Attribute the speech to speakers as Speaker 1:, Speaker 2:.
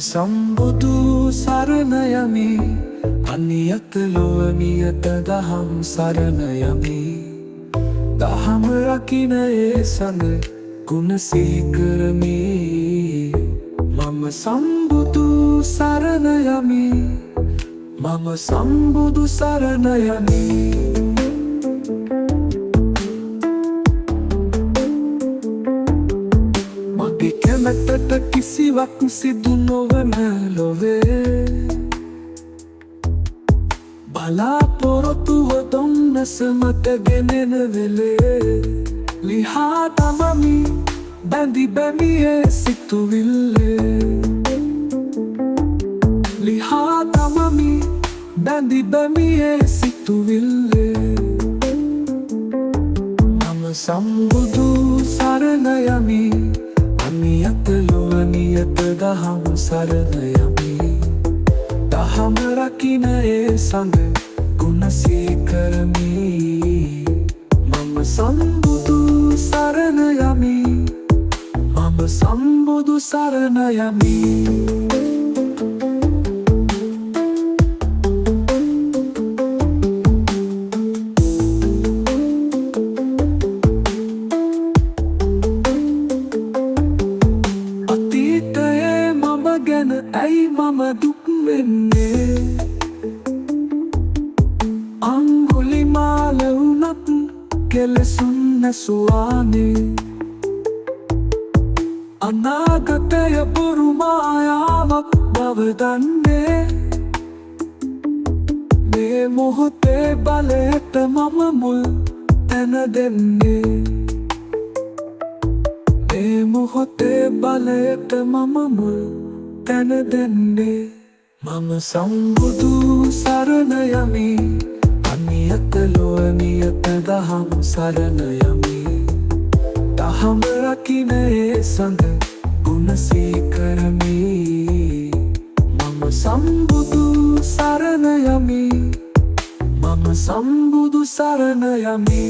Speaker 1: සම්බුදු සරණ යමි අනියත ලොව නියත දහම් සරණ යමි දහම රකින ඒ සඟ ගුණ සිහි කරමි මම සම්බුදු සරණ යමි මම සම්බුදු සරණ යමි මගේ කැමැත්තට කිසිවක් සිදු නොවන ලොවේ බලාපොරොත්තුව දුන්නස මට ගෙනෙන වෙලේ ලිහා තමමි බැඳි බැමියේ සිතුවිල්ලේ ලිහා තමමි බැඳි බැමියේ සිතුවිල්ලේ මම සම්බුදු සරණ යමි අනියත ලොව නියත දහම් සරණ යමි දහම රකින ඒ සඟ ගුණ සිහි කරමි මම සම්බුදු සරණ යමි මම සම්බුදු සරණ යමි අතීතයේ මම ගැන ඇයි මම දුක් වෙන්නේ අංගුලිමාල වුණත් කෙලෙසුන් නැසුවානේ අනාගතය බොරු මායාවක් බව දන්නේ මේ මොහොතේ බලයට මම මුල් තැන දෙන්නේ මේ මොහොතේ බලයට මම මුල් තැන දෙන්නේ මම සම්බුදු සරණ යමි අනියත ලොව නියත දහම් සරණ යමි දහම රකින ඒ සඟ ගුණ සිහි කරමි මම සම්බුදු සරණ යමි මම සම්බුදු සරණ යමි